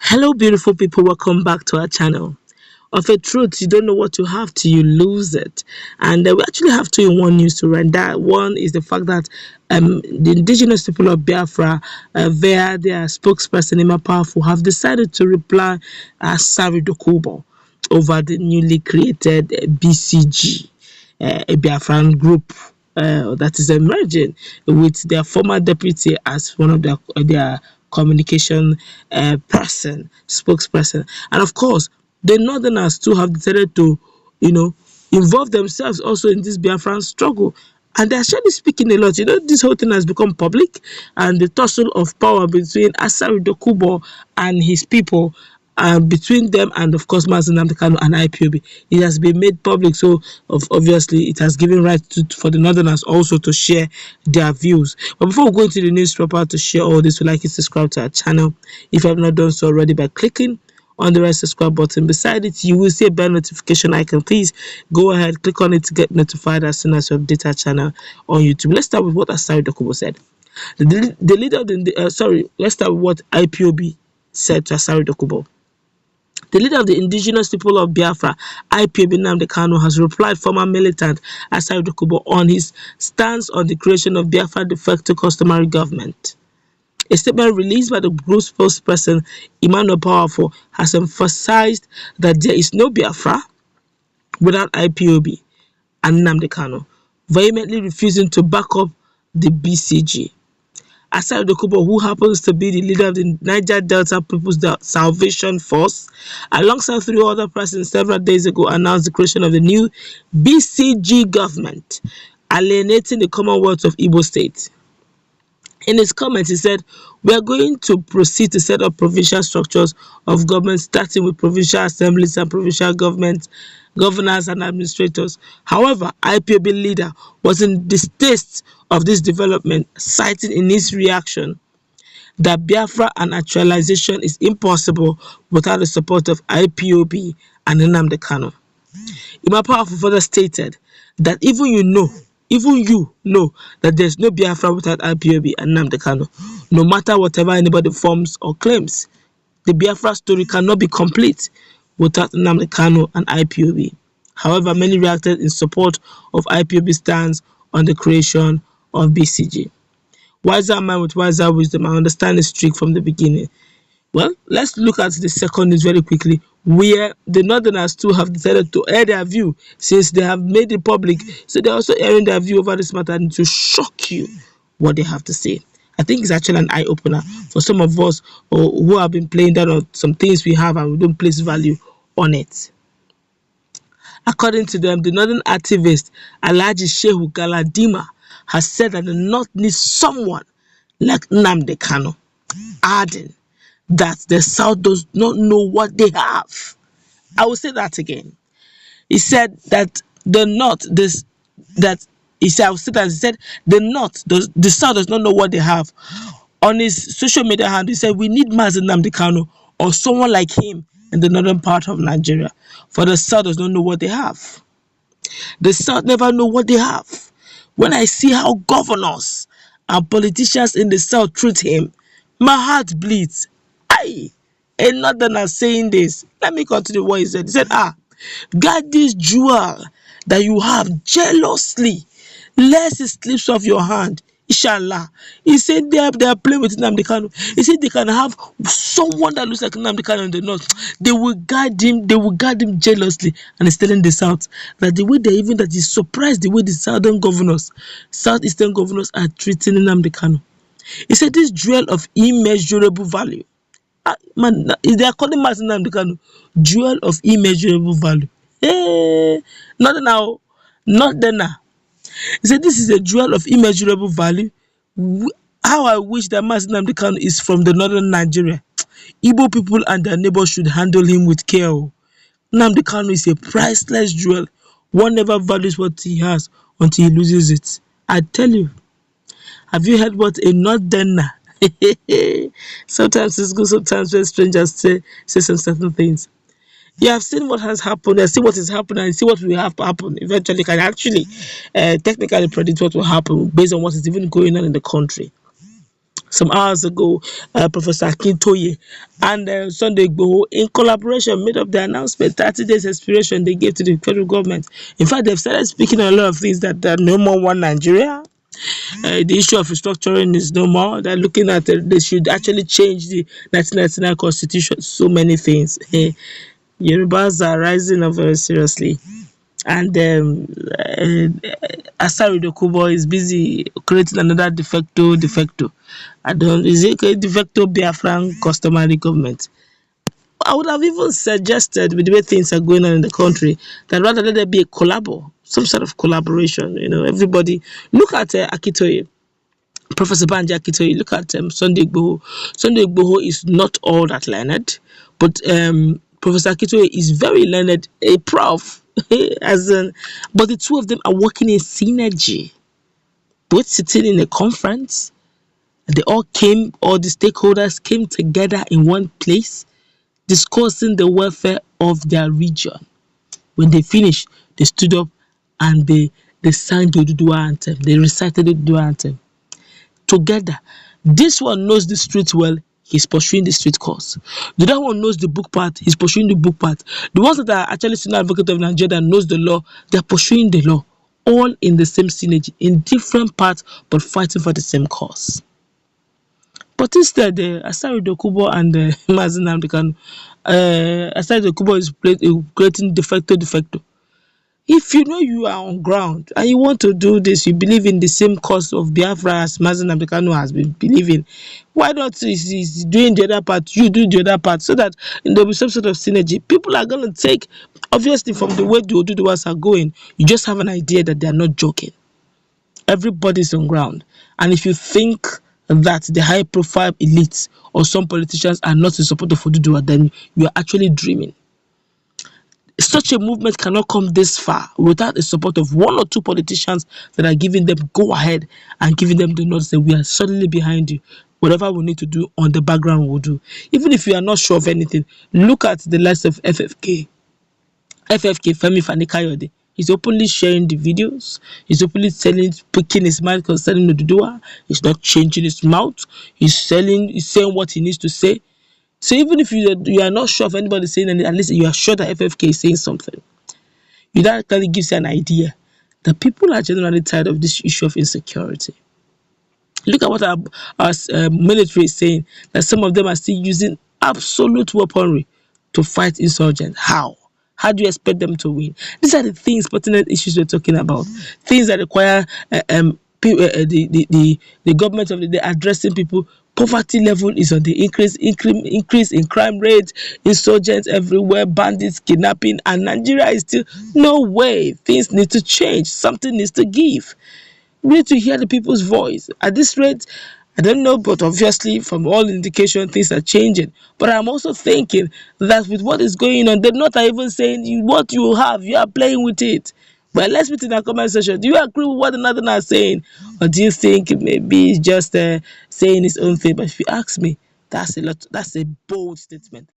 Hello, beautiful people. Welcome back to our channel. Of a truth, you don't know what you have till you lose it. And we actually have two in one news to run. That one is the fact that the indigenous people of Biafra, via their spokesperson, Emma Powerful, have decided to reply Asari Dokubo over the newly created BCG, a Biafran group that is emerging with their former deputy as one of their communication spokesperson. And of course, the Northerners too have decided to, involve themselves also in this Biafran struggle. And they're actually speaking a lot. This whole thing has become public, and the tussle of power between Asari Dokubo and his people, between them and of course Nnamdi Kanu and IPOB, it has been made public. So obviously it has given right for the Northerners also to share their views. But before we go into the news proper to share all this, we'd like you to subscribe to our channel if you have not done so already by clicking on the red subscribe button. Beside it, you will see a bell notification icon. Please go ahead, click on it to get notified as soon as you update our channel on YouTube. Let's start with what Asari Dokubo said. The leader of let's start with what IPOB said to Asari Dokubo. The leader of the indigenous people of Biafra, IPOB Nnamdi Kanu, has replied former militant Asari Dokubo on his stance on the creation of Biafra de facto customary government. A statement released by the group's spokesperson, Emmanuel Powerful, has emphasized that there is no Biafra without IPOB and Nnamdi Kanu, vehemently refusing to back up the BCG. Asari Dokubo, who happens to be the leader of the Niger Delta People's Salvation Force, alongside three other persons several days ago, announced the creation of the new BCG government, alienating the Commonwealth of Igbo State. In his comments, he said, "We are going to proceed to set up provincial structures of government, starting with provincial assemblies and provincial governments, governors and administrators." However, IPOB leader was in distaste of this development, citing in his reaction that Biafra and actualization is impossible without the support of IPOB and Nnamdi Kanu. Emma Powerful further stated that even you know that there's no Biafra without IPOB and Nnamdi Kanu. No matter whatever anybody forms or claims, the Biafra story cannot be complete without Nnamdi Kanu and IPOB. However, many reacted in support of IPOB's stance on the creation of BCG. Wiser man with wiser wisdom, I understand this trick from the beginning. Well, let's look at the second news very quickly, where the Northerners too have decided to air their view since they have made it public. So they're also airing their view over this matter and to shock you what they have to say. I think it's actually an eye-opener for some of us who have been playing down on some things we have and we don't place value on it. According to them, the Northern activist Alhaji Shehu Galadima has said that the North needs someone like Nnamdi Kanu, adding that the South does not know what they have. I will say that again. He said that the North, the South does not know what they have. On his social media handle, he said, "We need Mazi Nnamdi Kanu or someone like him in the northern part of Nigeria, for the South does not know what they have." The South never know what they have. When I see how governors and politicians in the South treat him, my heart bleeds. Aye, a Northerner saying this. Let me continue what he said. He said, "Guard this jewel that you have jealously, lest it slips off your hand. Inshallah." He said they are playing with Nnamdi Kanu. He said they can have someone that looks like Nnamdi Kanu in the North. They will guard him jealously. And he's telling the South that the way that he's surprised the way the Southeastern governors are treating Nnamdi Kanu. He said this jewel of immeasurable value. Man, they are calling Mazi Nnamdi Kanu jewel of immeasurable value. Hey, not now. He said this is a jewel of immeasurable value. How I wish that Mazi Nnamdi Kanu is from the northern Nigeria. Igbo people and their neighbors should handle him with care. Nnamdi Kanu is a priceless jewel. One never values what he has until he loses it. I tell you. Have you heard what a northerner? Sometimes it's good, sometimes when strangers say some certain things. You have seen what has happened, and see what is happening, and see what will happen. Eventually, can actually technically predict what will happen based on what is even going on in the country. some hours ago, Professor Akintoye and Sunday Igboho, in collaboration, made up the announcement 30 days expiration they gave to the federal government. In fact, they've started speaking on a lot of things that no more one Nigeria. The issue of restructuring is no more. They're looking at they should actually change the 1999 constitution. So many things. Yorubas are rising up very seriously. And Asari Dokubo is busy creating another de facto. I don't is it a de facto Biafran customary government? I would have even suggested, with the way things are going on in the country, that rather let there be a collabo, some sort of collaboration. Everybody look at Akitoye, Professor Banji Akitoye. Look at Sunday Igboho. Sunday Igboho is not all that learned, but Professor Akitoye is very learned, a prof, but the two of them are working in synergy, both sitting in a conference. All the stakeholders came together in one place, discussing the welfare of their region. When they finished, they stood up and they sang the Oduduwa anthem. They recited the Oduduwa anthem together. This one knows the street well. He's pursuing the street course. The other one knows the book part. He's pursuing the book part. The ones that are actually senior advocate of Nigeria that knows the law, they're pursuing the law. All in the same synergy, in different parts, but fighting for the same cause. But instead, Asari Dokubo and Nnamdi Kanu, Asari Dokubo is creating de facto. If you know you are on ground and you want to do this, you believe in the same cause of Biafra as Nnamdi Kanu has been believing, why not he's doing the other part, you do the other part, so that there will be some sort of synergy. People are going to take, obviously, from the way the Oduduwas are going, you just have an idea that they are not joking. Everybody's on ground. And if you think that the high profile elites or some politicians are not in support of Oduduwa, then you are actually dreaming. Such a movement cannot come this far without the support of one or two politicians that are giving them go ahead and giving them the nods that we are suddenly behind you. Whatever we need to do on the background, we'll do. Even if you are not sure of anything, look at the likes of FFK, Femi Fani-Kayode. He's openly sharing the videos. He's openly picking his mind concerning Oduduwa. He's not changing his mouth. He's saying what he needs to say. So even if you are not sure of anybody saying anything, at least you are sure that FFK is saying something. That kind of gives you an idea that people are generally tired of this issue of insecurity. Look at what our military is saying, that some of them are still using absolute weaponry to fight insurgents. How? How do you expect them to win? These are the things, pertinent issues we're talking about. Things that require the government of the day addressing people. Poverty level is on the increase in crime rates, insurgents everywhere, bandits, kidnapping, and Nigeria is still no way. Things need to change. Something needs to give. We need to hear the people's voice. At this rate, I don't know, but obviously from all indication things are changing. But I'm also thinking that with what is going on, they're not even saying what you have, you are playing with it. But let's put in our comment section. Do you agree with what another are saying? Or do you think maybe it's just saying his own thing? But if you ask me, that's a bold statement.